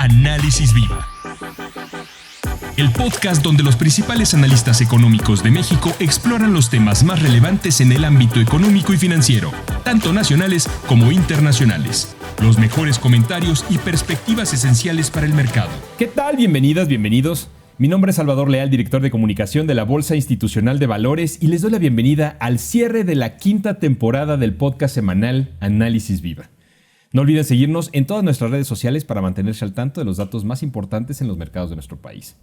Análisis Viva, el podcast donde los principales analistas económicos de México exploran los temas más relevantes en el ámbito económico y financiero, tanto nacionales como internacionales. Los mejores comentarios y perspectivas esenciales para el mercado. ¿Qué tal? Bienvenidas, bienvenidos. Mi nombre es Salvador Leal, director de comunicación de la Bolsa Institucional de Valores, y les doy la bienvenida al cierre de la quinta temporada del podcast semanal Análisis Viva. No olviden seguirnos en todas nuestras redes sociales para mantenerse al tanto de los datos más importantes en los mercados de nuestro país.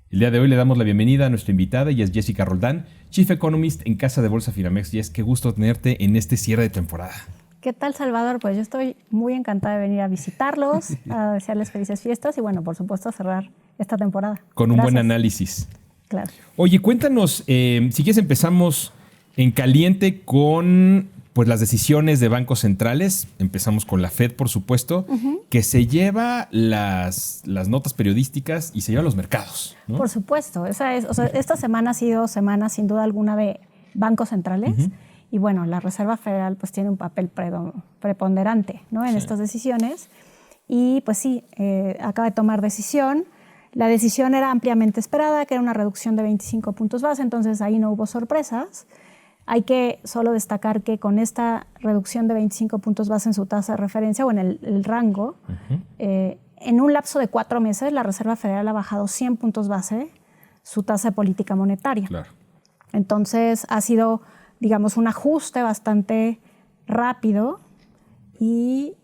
El día de hoy le damos la bienvenida a nuestra invitada, ella es Jessica Roldán, Chief Economist en Casa de Bolsa Finamex. Jess, qué gusto tenerte en este cierre de temporada. ¿Qué tal, Salvador? Pues yo estoy muy encantada de venir a visitarlos, a desearles felices fiestas y, bueno, por supuesto, a cerrar esta temporada. Con un buen análisis. Claro. Oye, cuéntanos, si quieres empezamos en caliente con pues, las decisiones de bancos centrales. Empezamos con la Fed, por supuesto, que se lleva las notas periodísticas y se lleva los mercados, ¿no? Por supuesto. Esta semana ha sido semana, sin duda alguna, de bancos centrales. Y bueno, la Reserva Federal pues tiene un papel preponderante, ¿no? en estas decisiones. Y pues sí, acaba de tomar decisión. La decisión era ampliamente esperada, que era una reducción de 25 puntos base, entonces ahí no hubo sorpresas. Hay que solo destacar que con esta reducción de 25 puntos base en su tasa de referencia o en el rango, en un lapso de 4 meses la Reserva Federal ha bajado 100 puntos base su tasa de política monetaria. Claro. Entonces ha sido, digamos, un ajuste bastante rápido y,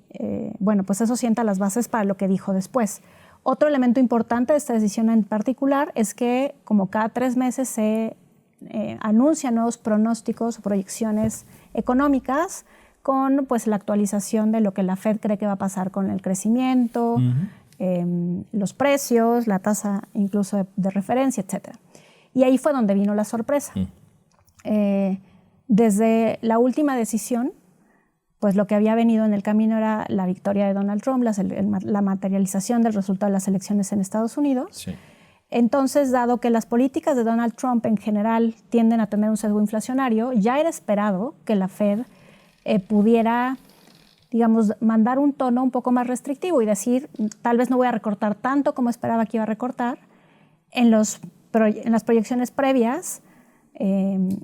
bueno, pues eso sienta las bases para lo que dijo después. Otro elemento importante de esta decisión en particular es que, como cada 3 meses se anuncian nuevos pronósticos o proyecciones económicas con pues, la actualización de lo que la Fed cree que va a pasar con el crecimiento, los precios, la tasa incluso de referencia, etc. Y ahí fue donde vino la sorpresa. Desde la última decisión, pues lo que había venido en el camino era la victoria de Donald Trump, la materialización del resultado de las elecciones en Estados Unidos. Sí. Entonces, dado que las políticas de Donald Trump en general tienden a tener un sesgo inflacionario, ya era esperado que la Fed pudiera, digamos, mandar un tono un poco más restrictivo y decir, tal vez no voy a recortar tanto como esperaba que iba a recortar. En las proyecciones previas,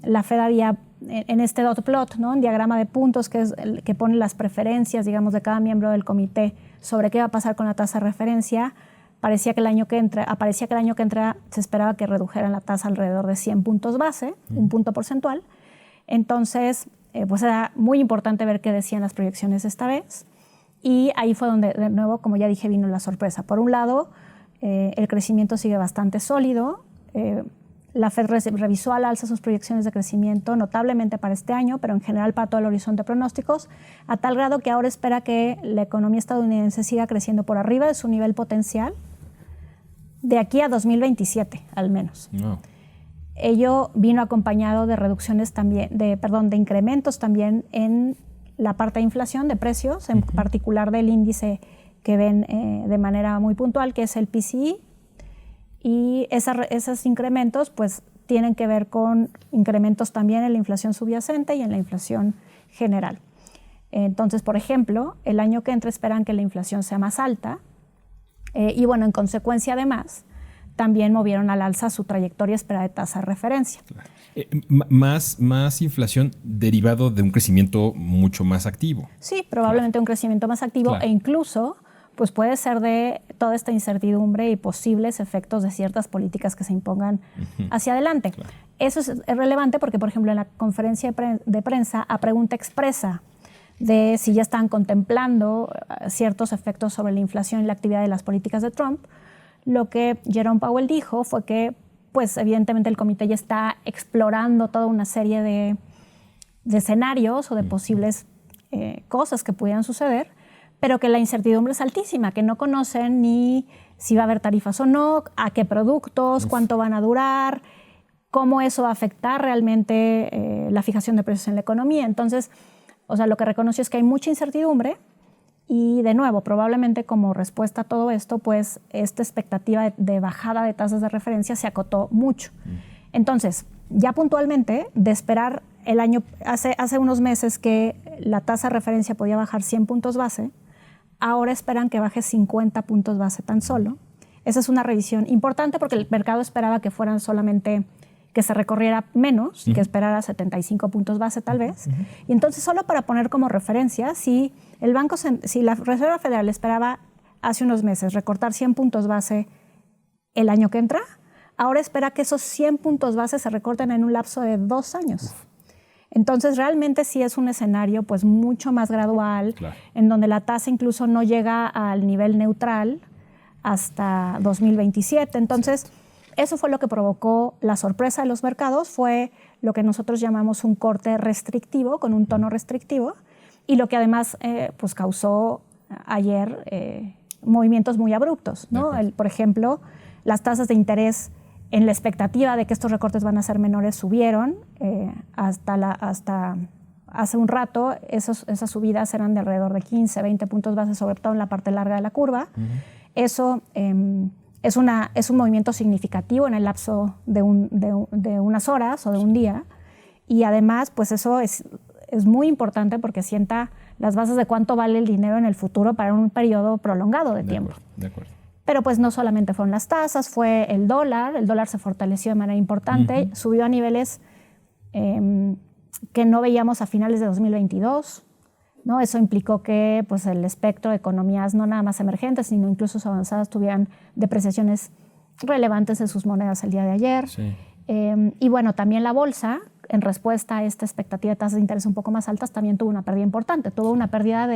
la Fed había, en este dot plot, ¿no? Un diagrama de puntos que pone las preferencias, digamos, de cada miembro del comité sobre qué va a pasar con la tasa de referencia, aparecía que el año que entra se esperaba que redujeran la tasa alrededor de 100 puntos base, un punto porcentual. Entonces, pues era muy importante ver qué decían las proyecciones esta vez. Y ahí fue donde, de nuevo, como ya dije, vino la sorpresa. Por un lado, el crecimiento sigue bastante sólido. La Fed revisó al alza sus proyecciones de crecimiento notablemente para este año, pero en general para todo el horizonte de pronósticos, a tal grado que ahora espera que la economía estadounidense siga creciendo por arriba de su nivel potencial de aquí a 2027, al menos. No. Ello vino acompañado de reducciones también, de incrementos también en la parte de inflación de precios, en particular del índice que ven de manera muy puntual, que es el PCE. Y esos incrementos pues, tienen que ver con incrementos también en la inflación subyacente y en la inflación general. Entonces, por ejemplo, el año que entra esperan que la inflación sea más alta y, bueno, en consecuencia, además, también movieron al alza su trayectoria esperada de tasa de referencia. Claro. Más inflación derivado de un crecimiento mucho más activo. Sí, probablemente un crecimiento más activo e incluso pues puede ser de toda esta incertidumbre y posibles efectos de ciertas políticas que se impongan hacia adelante. Claro. Eso es relevante porque, por ejemplo, en la conferencia de prensa, a pregunta expresa de si ya están contemplando ciertos efectos sobre la inflación y la actividad de las políticas de Trump, lo que Jerome Powell dijo fue que, pues, evidentemente el comité ya está explorando toda una serie de escenarios o de posibles cosas que pudieran suceder, pero que la incertidumbre es altísima, que no conocen ni si va a haber tarifas o no, a qué productos, cuánto van a durar, cómo eso va a afectar realmente la fijación de precios en la economía. Entonces, o sea, lo que reconoció es que hay mucha incertidumbre y, de nuevo, probablemente como respuesta a todo esto, pues esta expectativa de bajada de tasas de referencia se acotó mucho. Entonces, ya puntualmente, de esperar hace unos meses que la tasa de referencia podía bajar 100 puntos base, ahora esperan que baje 50 puntos base tan solo. Esa es una revisión importante porque el mercado esperaba que fueran solamente que se recorriera menos, que esperara 75 puntos base tal vez. Y entonces, solo para poner como referencia, si la Reserva Federal esperaba hace unos meses recortar 100 puntos base el año que entra, ahora espera que esos 100 puntos base se recorten en un lapso de 2 años. Entonces, realmente sí es un escenario pues mucho más gradual, en donde la tasa incluso no llega al nivel neutral hasta 2027. Entonces, eso fue lo que provocó la sorpresa de los mercados, fue lo que nosotros llamamos un corte restrictivo, con un tono restrictivo, y lo que además pues causó ayer movimientos muy abruptos, ¿no? Por ejemplo, las tasas de interés, en la expectativa de que estos recortes van a ser menores, subieron hasta hace un rato. Esas subidas eran de alrededor de 15, 20 puntos base, sobre todo en la parte larga de la curva. Eso es un movimiento significativo en el lapso de unas horas o de un día, y además pues eso es muy importante porque sienta las bases de cuánto vale el dinero en el futuro para un periodo prolongado de tiempo. De acuerdo. Pero pues no solamente fueron las tasas, fue el dólar se fortaleció de manera importante, subió a niveles que no veíamos a finales de 2022, ¿no? Eso implicó que pues, el espectro de economías, no nada más emergentes, sino incluso avanzadas, tuvieran depreciaciones relevantes de sus monedas el día de ayer. Sí. Y bueno, también la bolsa, en respuesta a esta expectativa de tasas de interés un poco más altas, también tuvo una pérdida importante. Tuvo una pérdida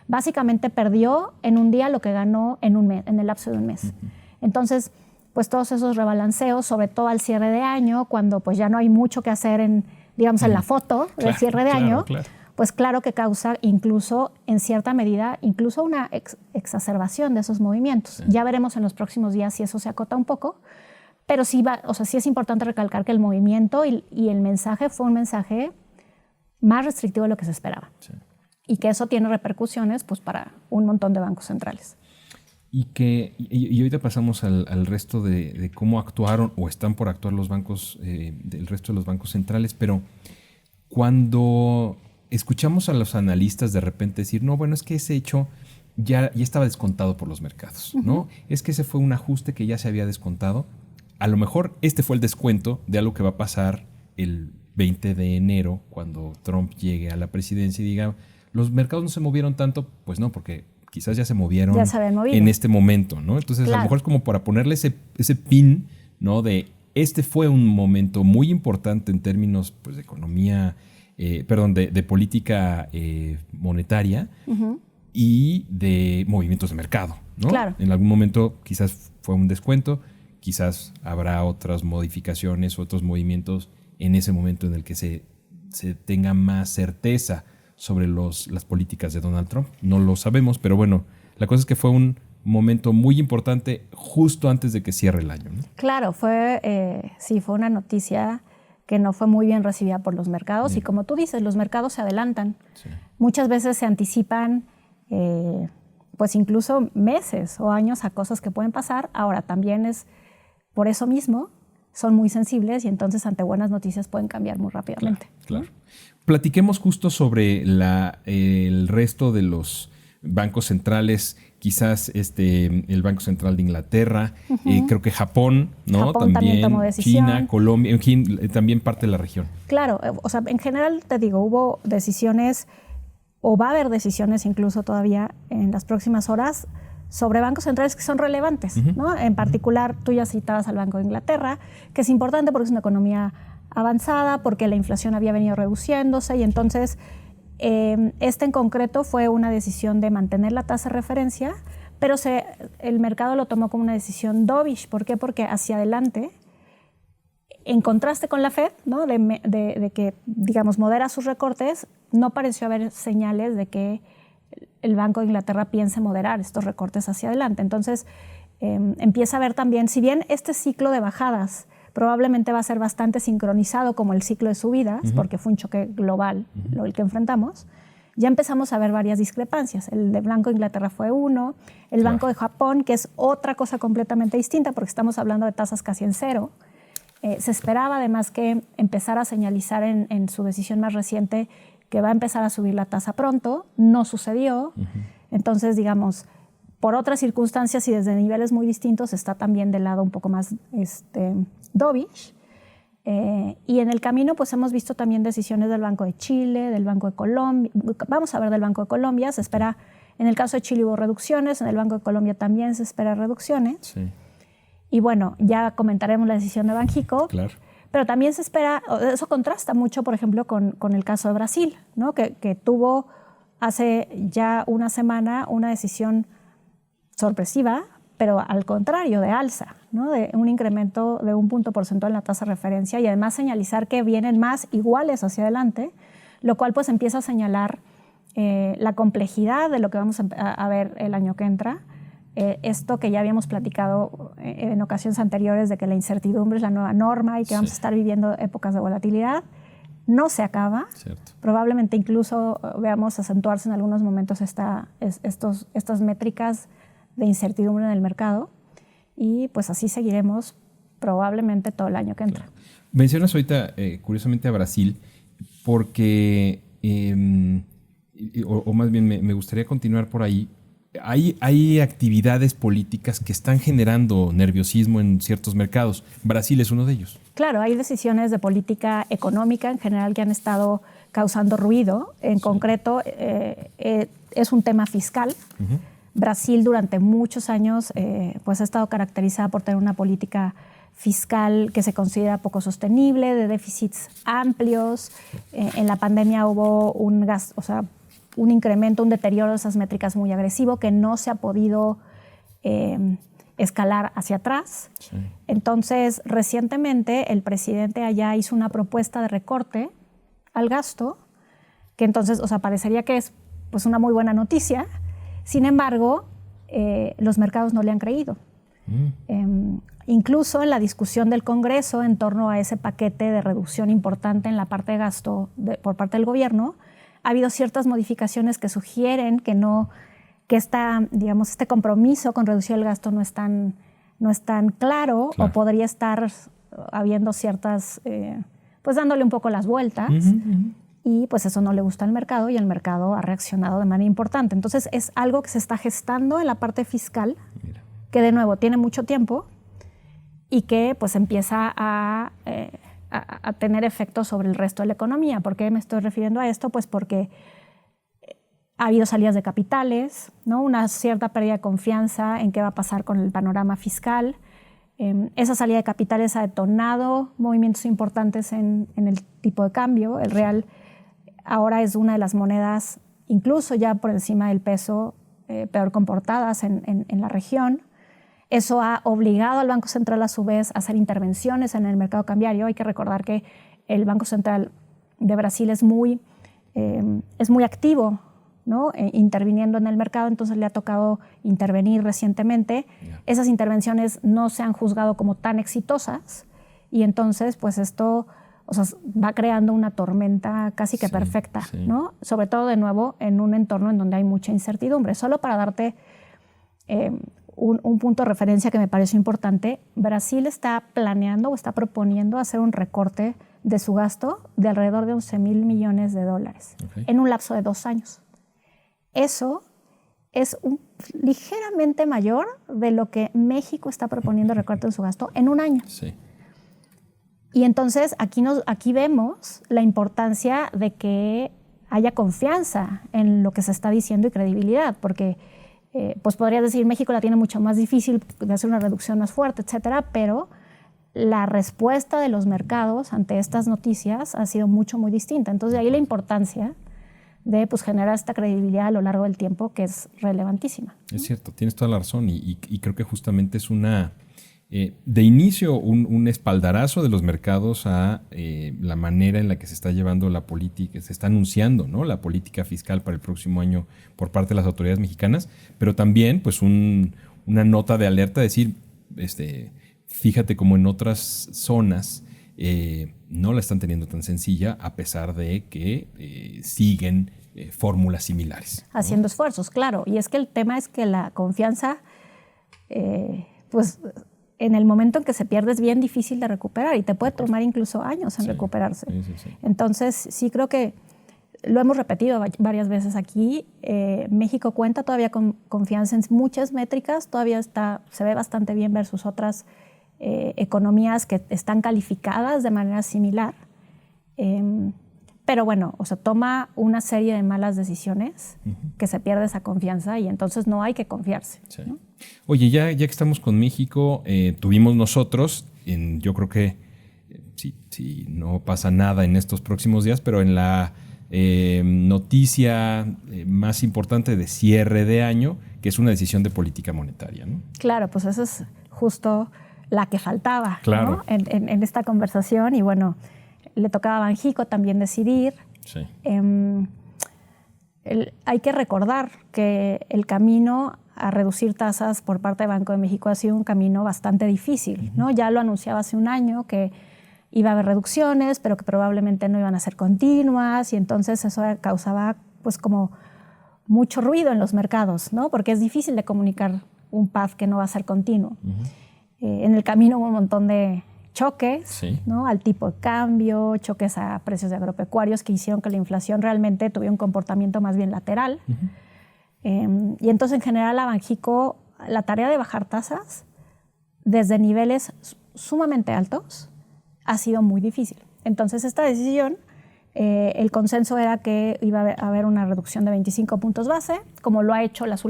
básicamente perdió en un día lo que ganó en un mes, en el lapso de un mes. Entonces, pues todos esos rebalanceos, sobre todo al cierre de año, cuando pues ya no hay mucho que hacer en la foto del cierre de año, pues claro que causa incluso, en cierta medida, incluso una exacerbación de esos movimientos. Sí. Ya veremos en los próximos días si eso se acota un poco, pero sí es importante recalcar que el movimiento y el mensaje fue un mensaje más restrictivo de lo que se esperaba. Sí. Y que eso tiene repercusiones pues, para un montón de bancos centrales. Y ahorita pasamos al resto de cómo actuaron o están por actuar los bancos, del resto de los bancos centrales, pero cuando escuchamos a los analistas de repente decir, no, bueno, es que ese hecho ya estaba descontado por los mercados, ¿no? Es que ese fue un ajuste que ya se había descontado. A lo mejor este fue el descuento de algo que va a pasar el 20 de enero cuando Trump llegue a la presidencia y diga, los mercados no se movieron tanto, pues no, porque quizás ya se movieron en este momento, ¿no? Entonces, claro, a lo mejor es como para ponerle ese pin, ¿no? De este fue un momento muy importante en términos pues, de economía, de política monetaria y de movimientos de mercado, ¿no? Claro. En algún momento quizás fue un descuento, quizás habrá otras modificaciones, otros movimientos en ese momento en el que se tenga más certeza sobre las políticas de Donald Trump. No lo sabemos, pero bueno, la cosa es que fue un momento muy importante justo antes de que cierre el año, ¿no? Claro, fue una noticia que no fue muy bien recibida por los mercados. Bien. Y como tú dices, los mercados se adelantan. Sí. Muchas veces se anticipan pues incluso meses o años a cosas que pueden pasar. Ahora también es por eso mismo, son muy sensibles y entonces ante buenas noticias pueden cambiar muy rápidamente. Claro. Platiquemos justo sobre el resto de los bancos centrales, quizás el Banco Central de Inglaterra, creo que Japón, ¿no? Japón también tomó decisión. China, Colombia, en fin, también parte de la región. Claro, o sea, en general te digo, hubo decisiones o va a haber decisiones incluso todavía en las próximas horas sobre bancos centrales que son relevantes, ¿no? En particular, tú ya citabas al Banco de Inglaterra, que es importante porque es una economía avanzada, porque la inflación había venido reduciéndose y entonces en concreto fue una decisión de mantener la tasa de referencia, pero el mercado lo tomó como una decisión dovish. ¿Por qué? Porque hacia adelante, en contraste con la Fed, ¿no? de que, digamos, modera sus recortes, no pareció haber señales de que el Banco de Inglaterra piense moderar estos recortes hacia adelante. Entonces, empieza a ver también, si bien este ciclo de bajadas probablemente va a ser bastante sincronizado como el ciclo de subidas, porque fue un choque global el que enfrentamos, ya empezamos a ver varias discrepancias. El de Banco de Inglaterra fue uno, el Banco de Japón, que es otra cosa completamente distinta, porque estamos hablando de tasas casi en cero. Se esperaba además que empezara a señalizar en su decisión más reciente que va a empezar a subir la tasa pronto, no sucedió. Entonces, digamos, por otras circunstancias y desde niveles muy distintos está también del lado un poco más dovish. Y en el camino pues hemos visto también decisiones del Banco de Chile, del Banco de Colombia. Vamos a ver del Banco de Colombia. Se espera, en el caso de Chile hubo reducciones, en el Banco de Colombia también se espera reducciones. Sí. Y bueno, ya comentaremos la decisión de Banxico. Claro. Pero también se espera, eso contrasta mucho, por ejemplo, con el caso de Brasil, ¿no? Que tuvo hace ya una semana una decisión sorpresiva, pero al contrario, de alza, ¿no? De un incremento de 1 punto porcentual en la tasa de referencia y además señalizar que vienen más iguales hacia adelante, lo cual pues empieza a señalar la complejidad de lo que vamos a ver el año que entra. Esto que ya habíamos platicado en ocasiones anteriores de que la incertidumbre es la nueva norma y que vamos a estar viviendo épocas de volatilidad, no se acaba. Cierto. Probablemente incluso veamos acentuarse en algunos momentos estas métricas de incertidumbre en el mercado y pues así seguiremos probablemente todo el año que entra. Claro. Mencionas ahorita curiosamente a Brasil porque, o más bien me gustaría continuar por ahí. Hay actividades políticas que están generando nerviosismo en ciertos mercados. Brasil es uno de ellos. Claro, hay decisiones de política económica en general que han estado causando ruido. En concreto, es un tema fiscal. Uh-huh. Brasil durante muchos años pues ha estado caracterizada por tener una política fiscal que se considera poco sostenible, de déficits amplios. En la pandemia hubo un gasto, un incremento, un deterioro de esas métricas muy agresivo que no se ha podido escalar hacia atrás. Sí. Entonces, recientemente el presidente allá hizo una propuesta de recorte al gasto, que entonces, parecería que es pues una muy buena noticia. Sin embargo, los mercados no le han creído. Incluso en la discusión del Congreso en torno a ese paquete de reducción importante en la parte de gasto por parte del gobierno, ha habido ciertas modificaciones que sugieren que este compromiso con reducir el gasto no es tan claro, o podría estar habiendo ciertas, pues dándole un poco las vueltas. Y pues eso no le gusta al mercado y el mercado ha reaccionado de manera importante. Entonces es algo que se está gestando en la parte fiscal, que de nuevo tiene mucho tiempo y que pues empieza a tener efectos sobre el resto de la economía. ¿Por qué me estoy refiriendo a esto? Pues porque ha habido salidas de capitales, ¿no? Una cierta pérdida de confianza en qué va a pasar con el panorama fiscal. Esa salida de capitales ha detonado movimientos importantes en el tipo de cambio. El real ahora es una de las monedas, incluso ya por encima del peso, peor comportadas en la región. Eso ha obligado al Banco Central a su vez a hacer intervenciones en el mercado cambiario. Hay que recordar que el Banco Central de Brasil es muy activo, ¿no? Interviniendo en el mercado, entonces le ha tocado intervenir recientemente. Esas intervenciones no se han juzgado como tan exitosas y entonces pues esto va creando una tormenta casi que perfecta, ¿no? Sobre todo de nuevo en un entorno en donde hay mucha incertidumbre. Solo para darte un punto de referencia que me pareció importante, Brasil está planeando o está proponiendo hacer un recorte de su gasto de alrededor de $11,000 millones en un lapso de 2 años. Eso es ligeramente mayor de lo que México está proponiendo recorte en su gasto en 1 año. Sí. Y entonces aquí vemos la importancia de que haya confianza en lo que se está diciendo y credibilidad, porque pues podrías decir México la tiene mucho más difícil de hacer una reducción más fuerte, etcétera, pero la respuesta de los mercados ante estas noticias ha sido muy distinta. Entonces, de ahí la importancia de pues, generar esta credibilidad a lo largo del tiempo, que es relevantísima. Es cierto, tienes toda la razón y creo que justamente es de inicio un espaldarazo de los mercados a la manera en la que se está llevando la política, se está anunciando, ¿no? La política fiscal para el próximo año por parte de las autoridades mexicanas, pero también pues una nota de alerta, decir, fíjate como en otras zonas no la están teniendo tan sencilla a pesar de que siguen fórmulas similares, ¿no? Haciendo esfuerzos, claro. Y es que el tema es que la confianza, pues en el momento en que se pierde es bien difícil de recuperar y te puede tomar incluso años en recuperarse. Sí. Entonces, sí creo que lo hemos repetido varias veces aquí, México cuenta todavía con confianza en muchas métricas, todavía se ve bastante bien versus otras economías que están calificadas de manera similar. Pero bueno, o sea, toma una serie de malas decisiones que se pierde esa confianza y entonces no hay que confiarse. Sí. ¿No? Oye, ya que estamos con México, tuvimos nosotros, yo creo que si no pasa nada en estos próximos días, pero en la noticia más importante de cierre de año, que es una decisión de política monetaria, ¿no? Claro, pues esa es justo la que faltaba, claro, ¿no? en esta conversación y bueno, le tocaba a Banxico también decidir. Sí. Hay que recordar que el camino a reducir tasas por parte de Banco de México ha sido un camino bastante difícil, ¿no? Ya lo anunciaba hace un año que iba a haber reducciones, pero que probablemente no iban a ser continuas y entonces eso causaba pues como mucho ruido en los mercados, ¿no? Porque es difícil de comunicar un path que no va a ser continuo. En el camino hubo un montón de choques, sí, ¿no? Al tipo de cambio, choques a precios de agropecuarios que hicieron que la inflación realmente tuviera un comportamiento más bien lateral. Y entonces en general a Banxico la tarea de bajar tasas desde niveles sumamente altos ha sido muy difícil. Entonces esta decisión, el consenso era que iba a haber una reducción de 25 puntos base, como lo ha hecho en las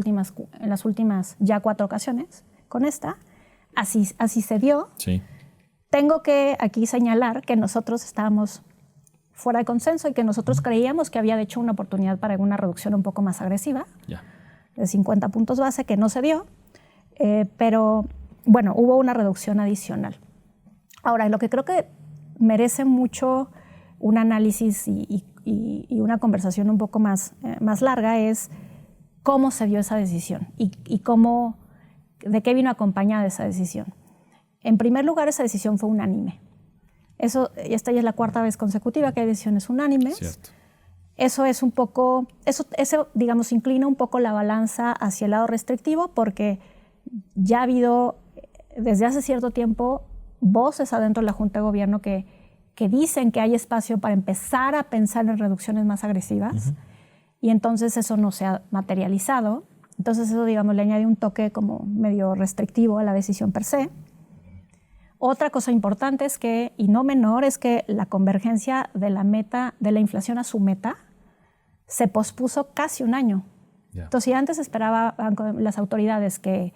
últimas ya 4 ocasiones con esta. Así se dio. Sí. Tengo que aquí señalar que nosotros estábamos fuera de consenso y que nosotros creíamos que había de hecho una oportunidad para una reducción un poco más agresiva, de 50 puntos base, que no se dio, pero bueno, hubo una reducción adicional. Ahora, lo que creo que merece mucho un análisis y una conversación un poco más larga es cómo se dio esa decisión y de qué vino acompañada esa decisión. En primer lugar, esa decisión fue unánime. Esta ya es la 4ª vez consecutiva que hay decisiones unánimes. Cierto. Eso es un poco, eso digamos inclina un poco la balanza hacia el lado restrictivo porque ya ha habido desde hace cierto tiempo voces adentro de la Junta de Gobierno que dicen que hay espacio para empezar a pensar en reducciones más agresivas y entonces eso no se ha materializado. Entonces eso, digamos, le añade un toque como medio restrictivo a la decisión per se. Otra cosa importante es que, y no menor, es que la convergencia de la inflación a su meta se pospuso casi un año. Entonces, si antes esperaban las autoridades que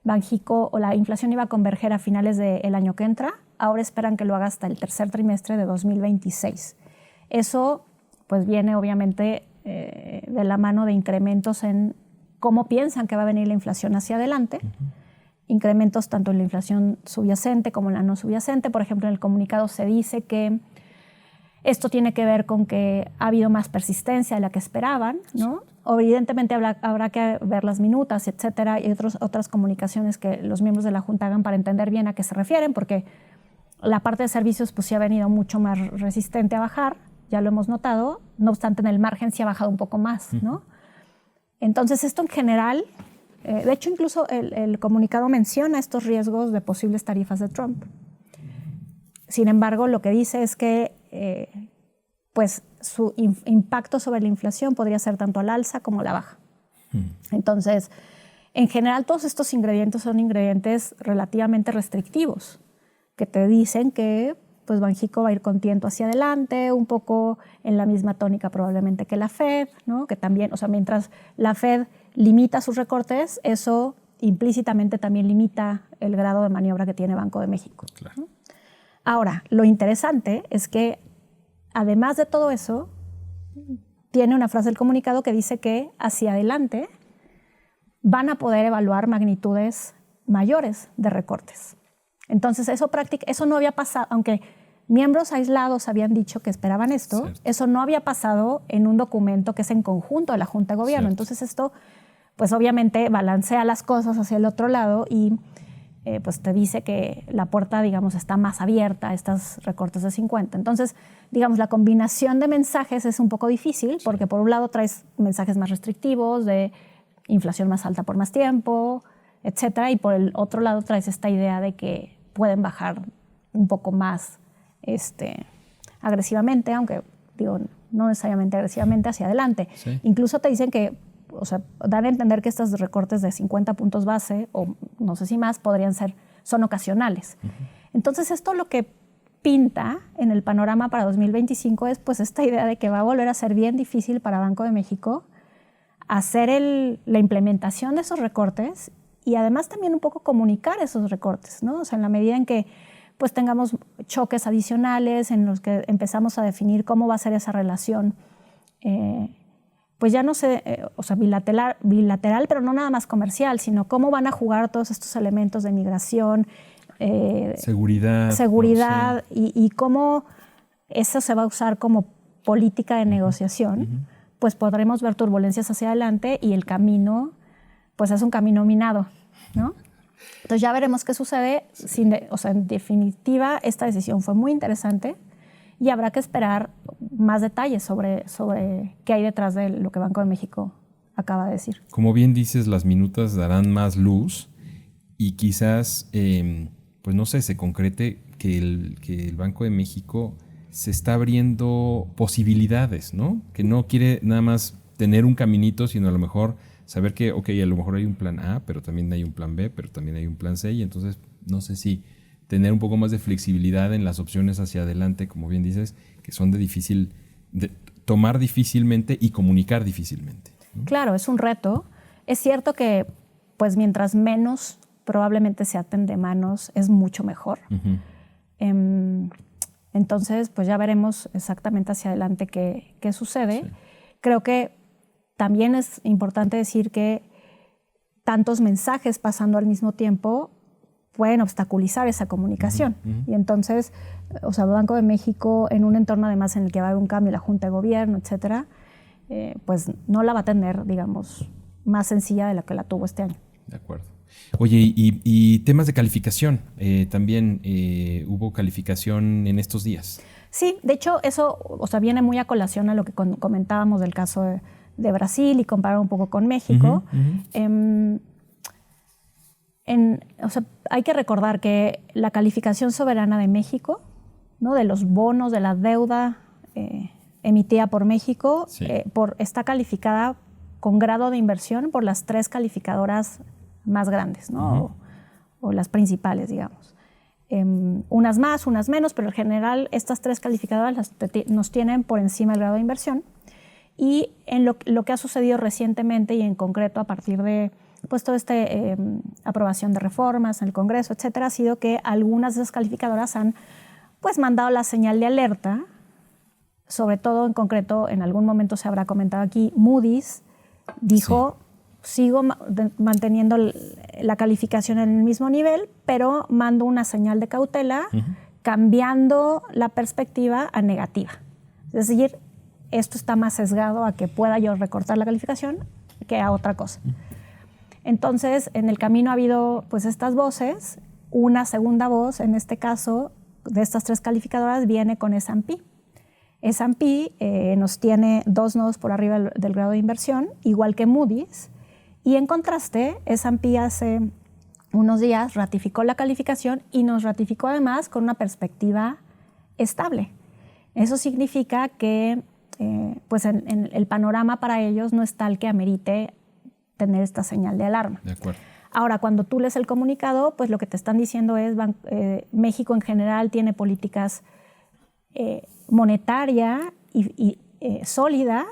Banxico o la inflación iba a converger a finales del año que entra, ahora esperan que lo haga hasta el tercer trimestre de 2026. Eso pues viene obviamente de la mano de incrementos en cómo piensan que va a venir la inflación hacia adelante. Incrementos tanto en la inflación subyacente como en la no subyacente. Por ejemplo, en el comunicado se dice que esto tiene que ver con que ha habido más persistencia de la que esperaban, ¿no? Evidentemente habrá que ver las minutas, etcétera, y otras comunicaciones que los miembros de la Junta hagan para entender bien a qué se refieren, porque la parte de servicios pues sí ha venido mucho más resistente a bajar, ya lo hemos notado, no obstante en el margen sí ha bajado un poco más, ¿no? Entonces esto en general, de hecho incluso el comunicado menciona estos riesgos de posibles tarifas de Trump. Sin embargo, lo que dice es que pues su impacto sobre la inflación podría ser tanto al alza como a la baja. Entonces, en general, todos estos ingredientes son ingredientes relativamente restrictivos, que te dicen que pues, Banxico va a ir con tiento hacia adelante, un poco en la misma tónica probablemente que la Fed, ¿no? Que también, o sea, mientras la Fed limita sus recortes, eso implícitamente también limita el grado de maniobra que tiene Banco de México. Claro. ¿No? Ahora, lo interesante es que además de todo eso, tiene una frase del comunicado que dice que hacia adelante van a poder evaluar magnitudes mayores de recortes. Entonces, eso no había pasado, aunque miembros aislados habían dicho que esperaban esto, cierto, eso no había pasado en un documento que es en conjunto de la Junta de Gobierno. Cierto. Entonces, esto, pues obviamente balancea las cosas hacia el otro lado y pues te dice que la puerta, digamos, está más abierta a estos recortes de 50. Entonces, digamos, la combinación de mensajes es un poco difícil porque por un lado traes mensajes más restrictivos de inflación más alta por más tiempo, etcétera, y por el otro lado traes esta idea de que pueden bajar un poco más agresivamente, aunque digo, no necesariamente agresivamente hacia adelante. Sí. Incluso te dicen que, o sea, dan a entender que estos recortes de 50 puntos base, o no sé si más, son ocasionales. Entonces, esto lo que pinta en el panorama para 2025 es pues esta idea de que va a volver a ser bien difícil para Banco de México hacer la implementación de esos recortes y además también un poco comunicar esos recortes, ¿no? O sea, en la medida en que pues tengamos choques adicionales en los que empezamos a definir cómo va a ser esa relación, pues ya no sé, o sea, bilateral, pero no nada más comercial, sino cómo van a jugar todos estos elementos de migración, seguridad, no sé, y cómo eso se va a usar como política de negociación, pues podremos ver turbulencias hacia adelante y el camino, pues es un camino minado, ¿no? Entonces ya veremos qué sucede. O sea, en definitiva, esta decisión fue muy interesante y habrá que esperar más detalles sobre qué hay detrás de lo que Banco de México acaba de decir. Como bien dices, las minutas darán más luz y quizás, pues no sé, se concrete que el Banco de México se está abriendo posibilidades, ¿no? Que no quiere nada más tener un caminito, sino a lo mejor saber que, ok, a lo mejor hay un plan A, pero también hay un plan B, pero también hay un plan C, y entonces no sé si tener un poco más de flexibilidad en las opciones hacia adelante, como bien dices, que son de tomar difícilmente y comunicar difícilmente, ¿no? Claro, es un reto. Es cierto que pues mientras menos probablemente se aten de manos es mucho mejor. Entonces, pues ya veremos exactamente hacia adelante qué sucede. Sí. Creo que también es importante decir que tantos mensajes pasando al mismo tiempo pueden obstaculizar esa comunicación. Y entonces, o sea, Banco de México, en un entorno además en el que va a haber un cambio en la Junta de Gobierno, etcétera, pues no la va a tener, digamos, más sencilla de la que la tuvo este año. De acuerdo. Oye, y temas de calificación, también hubo calificación en estos días. Sí, de hecho eso, o sea, viene muy a colación a lo que comentábamos del caso de Brasil y comparar un poco con México. O sea, hay que recordar que la calificación soberana de México, ¿no? De los bonos, de la deuda emitida por México, sí, está calificada con grado de inversión por las 3 calificadoras más grandes, ¿no? O las principales, digamos. Unas más, unas menos, pero en general estas 3 calificadoras nos tienen por encima del grado de inversión. Y en lo que ha sucedido recientemente y en concreto a partir de pues, toda esta aprobación de reformas en el Congreso, etcétera, ha sido que algunas de esas calificadoras han pues, mandado la señal de alerta, sobre todo en concreto, en algún momento se habrá comentado aquí, Moody's dijo... Sí. Sigo manteniendo la calificación en el mismo nivel, pero mando una señal de cautela, cambiando la perspectiva a negativa. Es decir, esto está más sesgado a que pueda yo recortar la calificación que a otra cosa. Entonces, en el camino ha habido pues, estas voces. Una segunda voz, en este caso, de estas 3 calificadoras, viene con S&P. S&P nos tiene 2 nodos por arriba del grado de inversión, igual que Moody's. Y en contraste, S&P hace unos días ratificó la calificación y nos ratificó además con una perspectiva estable. Eso significa que pues en el panorama para ellos no es tal que amerite tener esta señal de alarma. De acuerdo. Ahora, cuando tú lees el comunicado, pues lo que te están diciendo es México en general tiene políticas monetaria y sólida,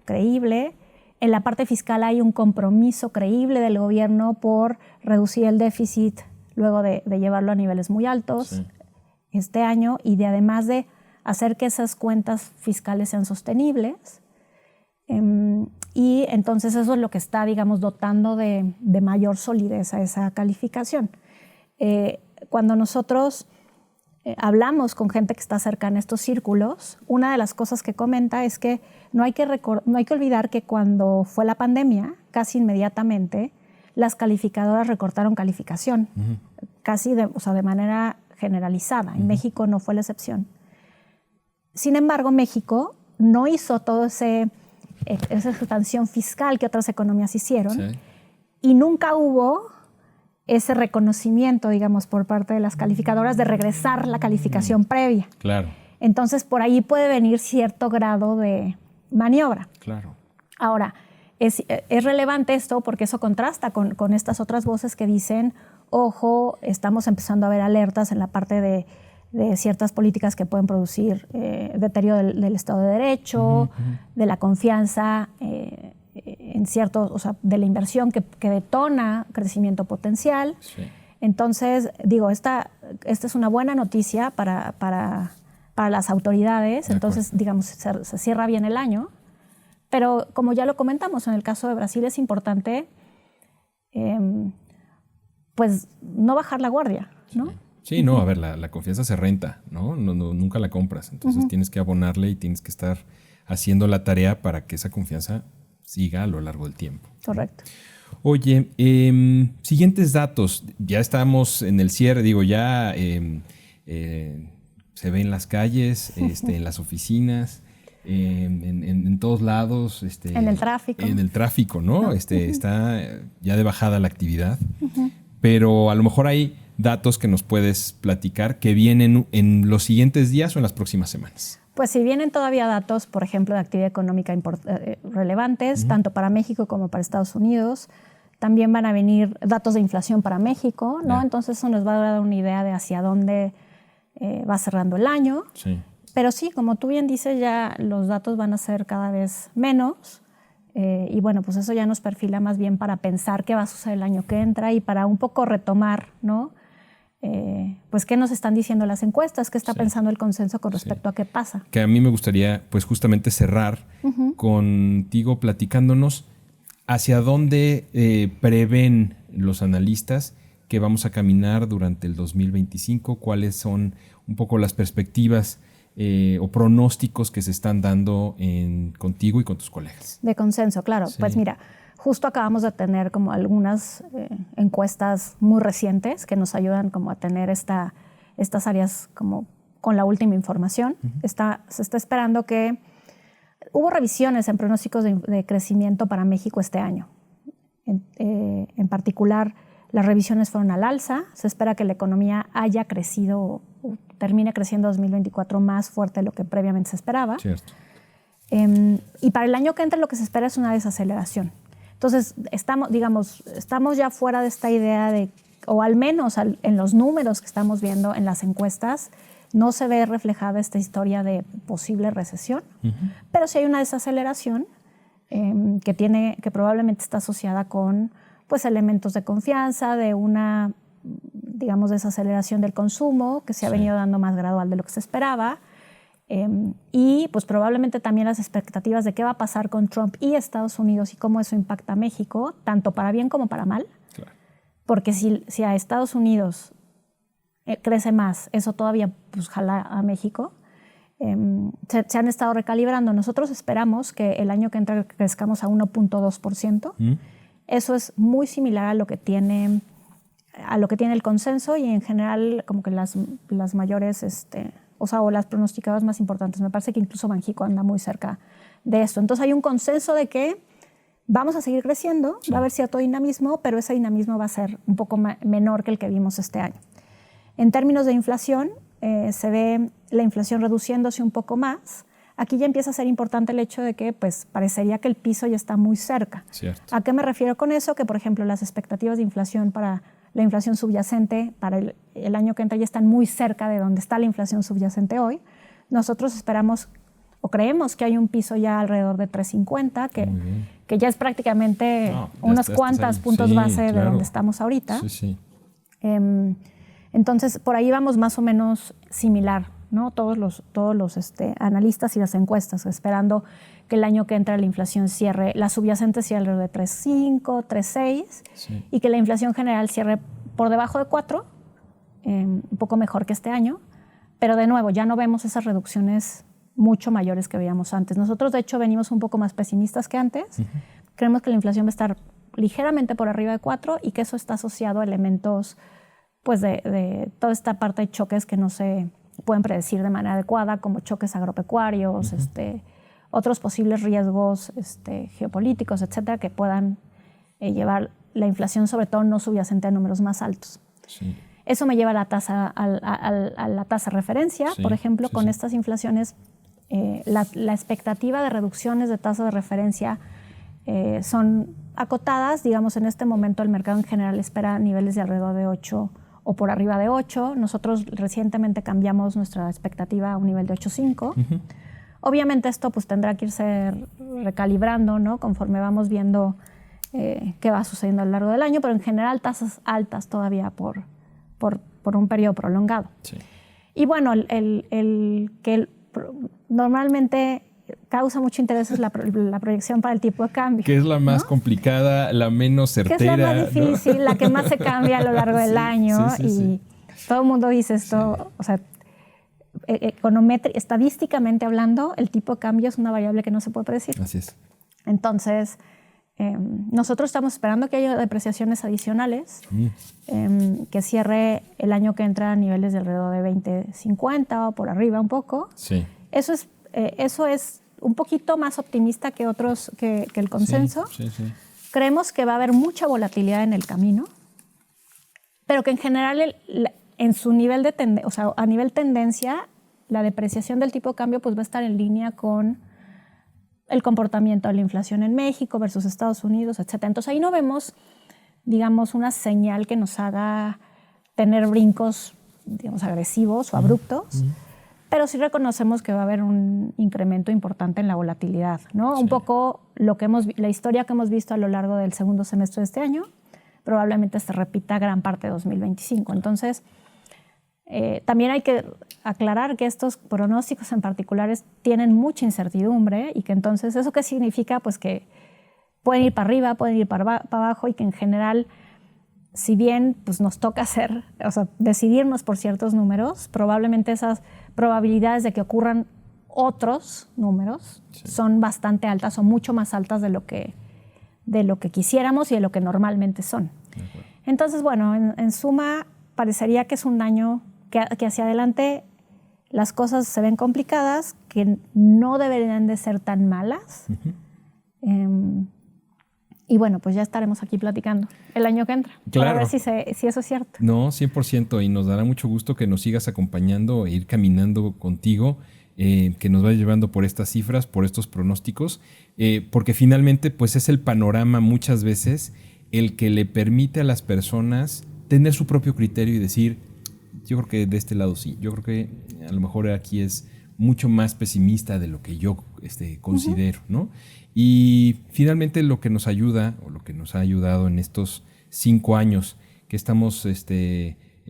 creíble. En la parte fiscal hay un compromiso creíble del gobierno por reducir el déficit luego de llevarlo a niveles muy altos este año y además de hacer que esas cuentas fiscales sean sostenibles. Y entonces eso es lo que está, digamos, dotando de mayor solidez a esa calificación. Cuando nosotros hablamos con gente que está cercana a estos círculos, una de las cosas que comenta es que no hay que olvidar que cuando fue la pandemia, casi inmediatamente, las calificadoras recortaron calificación, casi de manera generalizada. En México no fue la excepción. Sin embargo, México no hizo toda esa expansión fiscal que otras economías hicieron y nunca hubo ese reconocimiento, digamos, por parte de las calificadoras de regresar la calificación previa. Claro. Entonces, por ahí puede venir cierto grado de maniobra. Claro. Ahora, es relevante esto porque eso contrasta con estas otras voces que dicen, ojo, estamos empezando a ver alertas en la parte de ciertas políticas que pueden producir deterioro del Estado de Derecho, de la confianza en ciertos, o sea, de la inversión que detona crecimiento potencial. Sí. Entonces, digo, esta es una buena noticia para las autoridades. Entonces, digamos, se cierra bien el año. Pero como ya lo comentamos, en el caso de Brasil es importante pues no bajar la guardia, ¿no? Sí, no, a ver, la confianza se renta, ¿no? Nunca la compras. Entonces tienes que abonarle y tienes que estar haciendo la tarea para que esa confianza siga a lo largo del tiempo. Correcto. Oye, siguientes datos. Ya estamos en el cierre, digo, ya se ve en las calles, en las oficinas, en todos lados. En el tráfico. En el tráfico, ¿no? Está ya de bajada la actividad. Pero a lo mejor hay datos que nos puedes platicar que vienen en los siguientes días o en las próximas semanas. Pues si vienen todavía datos, por ejemplo, de actividad económica relevantes, tanto para México como para Estados Unidos. También van a venir datos de inflación para México, ¿no? Entonces eso nos va a dar una idea de hacia dónde va cerrando el año. Sí. Pero sí, como tú bien dices, ya los datos van a ser cada vez menos. Y bueno, pues eso ya nos perfila más bien para pensar qué va a suceder el año que entra y para un poco retomar, ¿no? Pues qué nos están diciendo las encuestas, qué está pensando el consenso con respecto a qué pasa. Que a mí me gustaría pues justamente cerrar contigo platicándonos hacia dónde prevén los analistas que vamos a caminar durante el 2025, cuáles son un poco las perspectivas o pronósticos que se están dando contigo y con tus colegas. De consenso, claro. Sí. Pues mira, justo acabamos de tener como algunas encuestas muy recientes que nos ayudan como a tener estas áreas como con la última información. Se está esperando que hubo revisiones en pronósticos de crecimiento para México este año. En particular, las revisiones fueron al alza. Se espera que la economía haya crecido o termine creciendo 2024 más fuerte de lo que previamente se esperaba. Cierto. Y para el año que entra lo que se espera es una desaceleración. Entonces, estamos ya fuera de esta idea de, o al menos en los números que estamos viendo en las encuestas, no se ve reflejada esta historia de posible recesión, pero sí hay una desaceleración que probablemente está asociada con pues, elementos de confianza, de una, digamos, desaceleración del consumo que se ha venido dando más gradual de lo que se esperaba. Y pues probablemente también las expectativas de qué va a pasar con Trump y Estados Unidos y cómo eso impacta a México, tanto para bien como para mal. Claro. Porque si a Estados Unidos crece más, eso todavía pues, jala a México. Se han estado recalibrando. Nosotros esperamos que el año que entra crezcamos a 1.2%. Eso es muy similar a lo que tiene el consenso y en general como que las mayores... o las pronosticadas más importantes. Me parece que incluso Banxico anda muy cerca de esto. Entonces hay un consenso de que vamos a seguir creciendo, va a haber cierto dinamismo, pero ese dinamismo va a ser un poco menor que el que vimos este año. En términos de inflación, se ve la inflación reduciéndose un poco más. Aquí ya empieza a ser importante el hecho de que pues, parecería que el piso ya está muy cerca. Cierto. ¿A qué me refiero con eso? Que, por ejemplo, las expectativas de inflación para la inflación subyacente para el año que entra ya están muy cerca de donde está la inflación subyacente hoy. Nosotros esperamos o creemos que hay un piso ya alrededor de 3.50, que ya es prácticamente unos cuantos puntos base de donde estamos ahorita. Sí. Entonces, por ahí vamos más o menos similar, ¿no? Todos los analistas y las encuestas esperando que el año que entra la inflación cierre, la subyacente cierre alrededor de 3.5, 3.6 y que la inflación general cierre por debajo de 4, un poco mejor que este año, pero de nuevo ya no vemos esas reducciones mucho mayores que veíamos antes. Nosotros de hecho venimos un poco más pesimistas que antes, creemos que la inflación va a estar ligeramente por arriba de 4 y que eso está asociado a elementos pues de toda esta parte de choques que no se pueden predecir de manera adecuada, como choques agropecuarios, otros posibles riesgos geopolíticos, etcétera, que puedan llevar la inflación, sobre todo no subyacente, a números más altos. Sí. Eso me lleva a la tasa, a la tasa de referencia. Por ejemplo, con estas inflaciones, la expectativa de reducciones de tasa de referencia son acotadas. Digamos, en este momento el mercado en general espera niveles de alrededor de 8 o por arriba de 8. Nosotros recientemente cambiamos nuestra expectativa a un nivel de 8.5. Uh-huh. Obviamente esto pues tendrá que irse recalibrando, ¿no? Conforme vamos viendo qué va sucediendo a lo largo del año, pero en general tasas altas todavía por un periodo prolongado. Sí. Y bueno, normalmente causa mucho interés es la proyección para el tipo de cambio. Que es la más complicada, la menos certera. Que es la más difícil, ¿no? La que más se cambia a lo largo del año. Y todo el mundo dice esto, o sea, estadísticamente hablando, el tipo de cambio es una variable que no se puede predecir. Así es. Entonces, nosotros estamos esperando que haya depreciaciones adicionales, que cierre el año que entra a niveles de alrededor de 20.50 o por arriba un poco. Sí. Eso es un poquito más optimista que otros, que el consenso. Sí. Creemos que va a haber mucha volatilidad en el camino, pero que en general en su nivel de o sea, a nivel tendencia, la depreciación del tipo de cambio pues va a estar en línea con el comportamiento de la inflación en México versus Estados Unidos, etc. Entonces ahí no vemos, digamos, una señal que nos haga tener brincos, digamos, agresivos o abruptos, pero sí reconocemos que va a haber un incremento importante en la volatilidad, ¿no? Sí. Un poco la historia que hemos visto a lo largo del segundo semestre de este año, probablemente se repita gran parte de 2025. Entonces, también hay que aclarar que estos pronósticos en particulares tienen mucha incertidumbre y que entonces, ¿eso qué significa? Pues que pueden ir para arriba, pueden ir para abajo y que en general, si bien pues, nos toca decidirnos por ciertos números, probablemente esas probabilidades de que ocurran otros números son bastante altas o mucho más altas de lo que quisiéramos y de lo que normalmente son. Entonces, bueno, en suma, parecería que es un año que hacia adelante las cosas se ven complicadas, que no deberían de ser tan malas. Y bueno, pues ya estaremos aquí platicando el año que entra. Claro. Para ver si eso es cierto. No, 100%. Y nos dará mucho gusto que nos sigas acompañando e ir caminando contigo, que nos vaya llevando por estas cifras, por estos pronósticos, porque finalmente pues es el panorama muchas veces el que le permite a las personas tener su propio criterio y decir, yo creo que de este lado sí, yo creo que a lo mejor aquí es mucho más pesimista de lo que yo considero, ¿no? Y finalmente lo que nos ayuda, o lo que nos ha ayudado en estos 5 años que estamos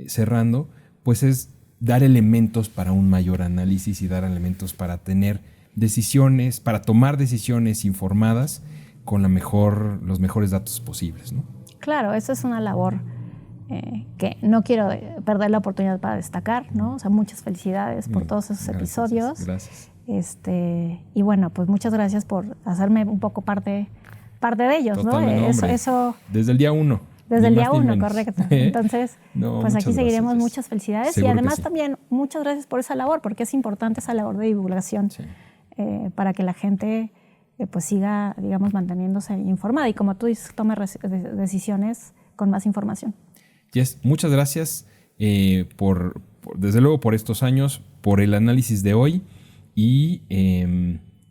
cerrando, pues es dar elementos para un mayor análisis y dar elementos para tener decisiones, para tomar decisiones informadas con los mejores datos posibles, ¿no? Claro, eso es una labor que no quiero perder la oportunidad para destacar, ¿no? O sea, muchas felicidades por todos esos episodios. Gracias. Y bueno, pues muchas gracias por hacerme un poco parte de ellos, totalmente, ¿no? Eso desde el día 1. Desde el día 1, correcto. Entonces, pues aquí seguiremos. Muchas felicidades. Seguro y además también muchas gracias por esa labor, porque es importante esa labor de divulgación para que la gente pues siga, digamos, manteniéndose informada y como tú dices, tome decisiones con más información. Jess, muchas gracias desde luego por estos años, por el análisis de hoy y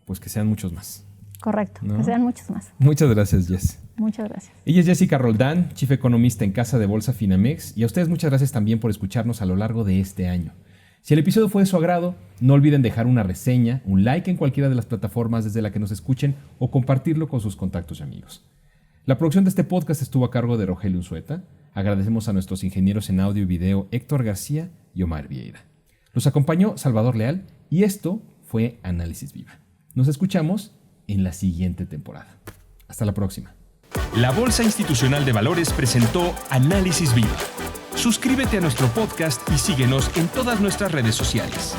pues que sean muchos más. Correcto, ¿no? Que sean muchos más. Muchas gracias, Jess. Muchas gracias. Ella es Jessica Roldán, Chief Economista en Casa de Bolsa Finamex, y a ustedes muchas gracias también por escucharnos a lo largo de este año. Si el episodio fue de su agrado, no olviden dejar una reseña, un like en cualquiera de las plataformas desde la que nos escuchen o compartirlo con sus contactos y amigos. La producción de este podcast estuvo a cargo de Rogelio Unzueta. Agradecemos a nuestros ingenieros en audio y video Héctor García y Omar Vieira. Los acompañó Salvador Leal y esto fue Análisis Viva. Nos escuchamos en la siguiente temporada. Hasta la próxima. La Bolsa Institucional de Valores presentó Análisis Viva. Suscríbete a nuestro podcast y síguenos en todas nuestras redes sociales.